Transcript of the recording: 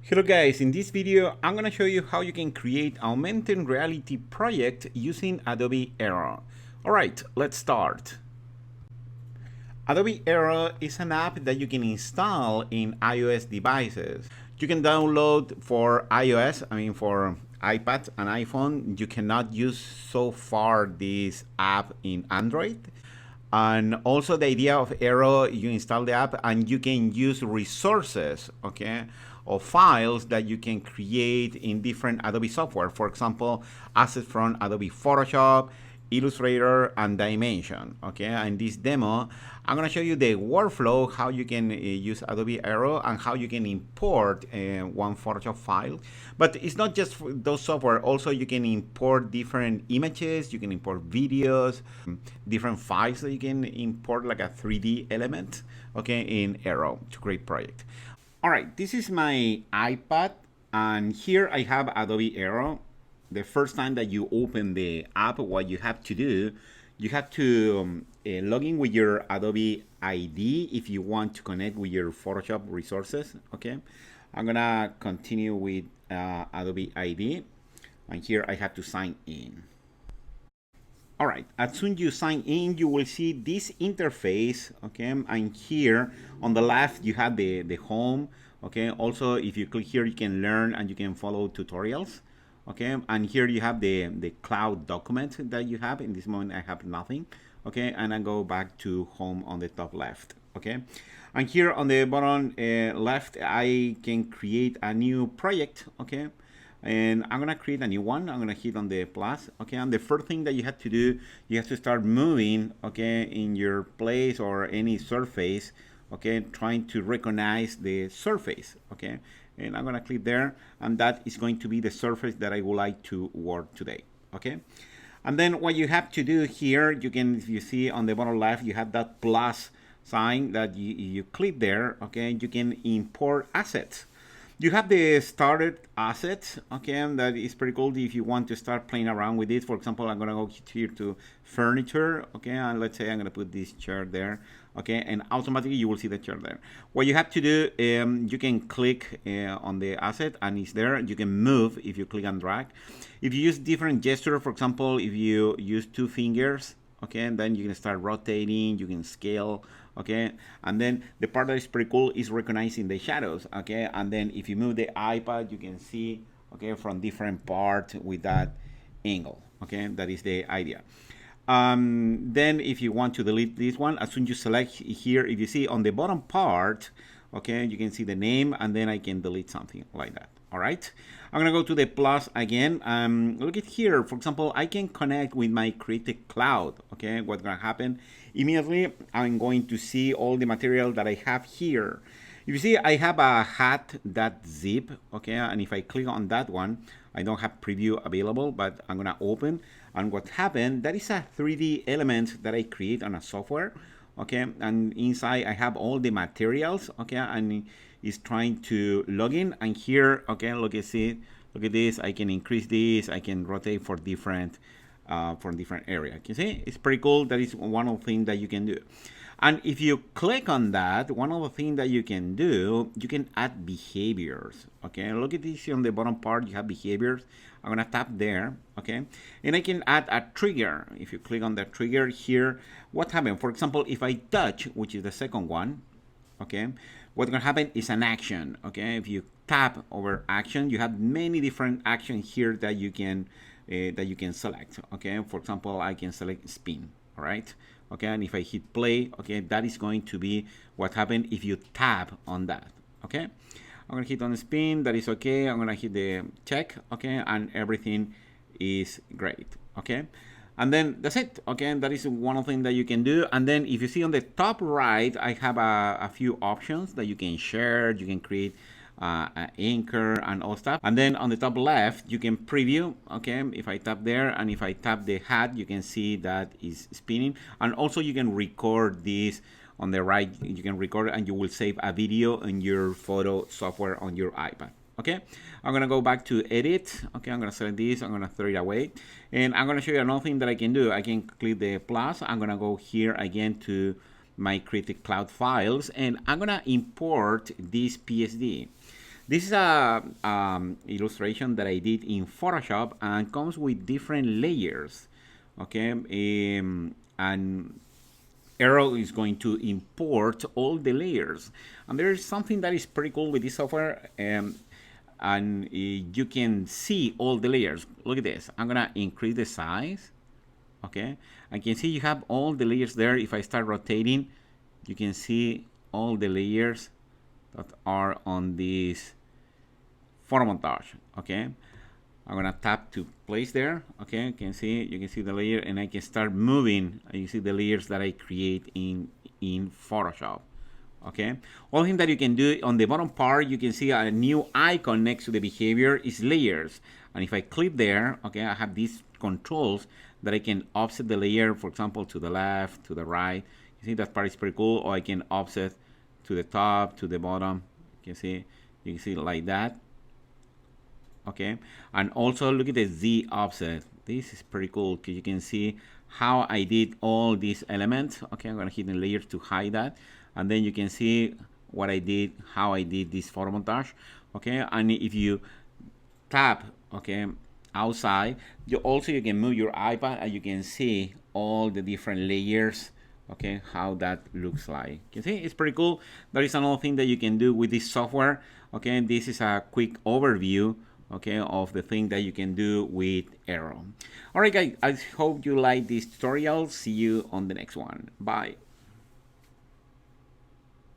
Hello guys, in this video I'm going to show you how you can create augmented reality project using Adobe Aero. Alright, let's start. Adobe Aero is an app that you can install in iOS devices. You can download for iOS, for iPad and iPhone. You cannot use so far this app in Android. And also the idea of Aero, you install the app and you can use resources, okay, or files that you can create in different Adobe software. For example, assets from Adobe Photoshop, Illustrator, and Dimension. Okay, in this demo, I'm gonna show you the workflow, how you can use Adobe Aero and how you can import one Photoshop file. But it's not just for those software. Also, you can import different images. You can import videos, different files that you can import like a 3D element. Okay, in Aero to create project. All right, this is my iPad, and here I have Adobe Aero. The first time that you open the app, what you have to do, you have to log in with your Adobe ID if you want to connect with your Photoshop resources. Okay, I'm gonna continue with Adobe ID, and here I have to sign in. All right, as soon as you sign in, you will see this interface, okay? And here on the left, you have the home, okay? Also, if you click here, you can learn and you can follow tutorials, okay? And here you have the cloud document that you have. In this moment, I have nothing, okay? And I go back to home on the top left, okay? And here on the bottom left, I can create a new project, okay? And I'm gonna create a new one. I'm gonna hit on the plus, okay? And the first thing that you have to do, you have to start moving, okay, in your place or any surface, okay, trying to recognize the surface, okay? And I'm gonna click there, and that is going to be the surface that I would like to work today, okay? And then what you have to do here, you can, if you see on the bottom left, you have that plus sign that you click there, okay? You can import assets. You have the started assets, okay, and that is pretty cool if you want to start playing around with it. For example, I'm gonna go here to furniture, okay, and let's say I'm gonna put this chair there, okay, and automatically you will see the chair there. What you have to do, you can click on the asset and it's there. You can move if you click and drag. If you use different gesture, for example, if you use 2 fingers, okay, and then you can start rotating, you can scale, okay, and then the part that is pretty cool is recognizing the shadows, okay, and then if you move the iPad, you can see, okay, from different parts with that angle, okay, that is the idea. Then if you want to delete this one, as soon as you select here, if you see on the bottom part, okay, you can see the name, and then I can delete something like that. All right, I'm gonna go to the plus again. Look at here, for example, I can connect with my Creative Cloud. Okay, what's gonna happen immediately, I'm going to see all the material that I have here. If you see, I have a hat.zip, okay, and if I click on that one, I don't have preview available, but I'm gonna open, and what happened, that is a 3D element that I create on a software, okay, and inside I have all the materials, okay, and it's trying to log in, and here, okay, look at this, I can increase this, I can rotate for different area. You see, it's pretty cool. That is one of the things that you can do. And if you click on that, one of the things that you can do, you can add behaviors, okay? Look at this on the bottom part, you have behaviors. I'm gonna tap there, okay? And I can add a trigger. If you click on the trigger here, what happened? For example, if I touch, which is the second one, okay, what's gonna happen is an action, okay? If you tap over action, you have many different actions here that you can select, okay? For example, I can select spin, all right? Okay, and if I hit play, okay, that is going to be what happened if you tap on that, okay? I'm gonna hit on the spin, that is okay. I'm gonna hit the check, okay, and everything is great, okay? And then that's it, okay? That is one of the things that you can do. And then if you see on the top right, I have a few options that you can share, you can create anchor and all stuff. And then on the top left, you can preview, okay? If I tap there and if I tap the hat, you can see that is spinning. And also you can record this on the right, you can record and you will save a video in your photo software on your iPad. Okay, I'm gonna go back to edit. Okay, I'm gonna select this, I'm gonna throw it away. And I'm gonna show you another thing that I can do. I can click the plus, I'm gonna go here again to my Creative Cloud files, and I'm gonna import this PSD. This is a illustration that I did in Photoshop and comes with different layers. Okay, and Aero is going to import all the layers. And there's something that is pretty cool with this software. And you can see all the layers. Look at this. I'm gonna increase the size. Okay, I can see you have all the layers there. If I start rotating, you can see all the layers that are on this photo montage. Okay, I'm gonna tap to place there. Okay, you can see the layer, and I can start moving. You see the layers that I create in Photoshop. Okay, one thing that you can do on the bottom part, you can see a new icon next to the behavior is layers. And if I click there, okay, I have these controls that I can offset the layer, for example, to the left, to the right. You see that part is pretty cool. Or I can offset to the top, to the bottom. You can see like that. Okay, and also look at the Z offset. This is pretty cool because you can see how I did all these elements. Okay, I'm gonna hit the layers to hide that, and then you can see what I did, how I did this photo montage. Okay, and if you tap, okay, outside, you can move your iPad and you can see all the different layers. Okay, how that looks like. You see, it's pretty cool. There is another thing that you can do with this software. Okay, this is a quick overview, okay, of the thing that you can do with Aero. All right, guys, I hope you like this tutorial. See you on the next one. Bye.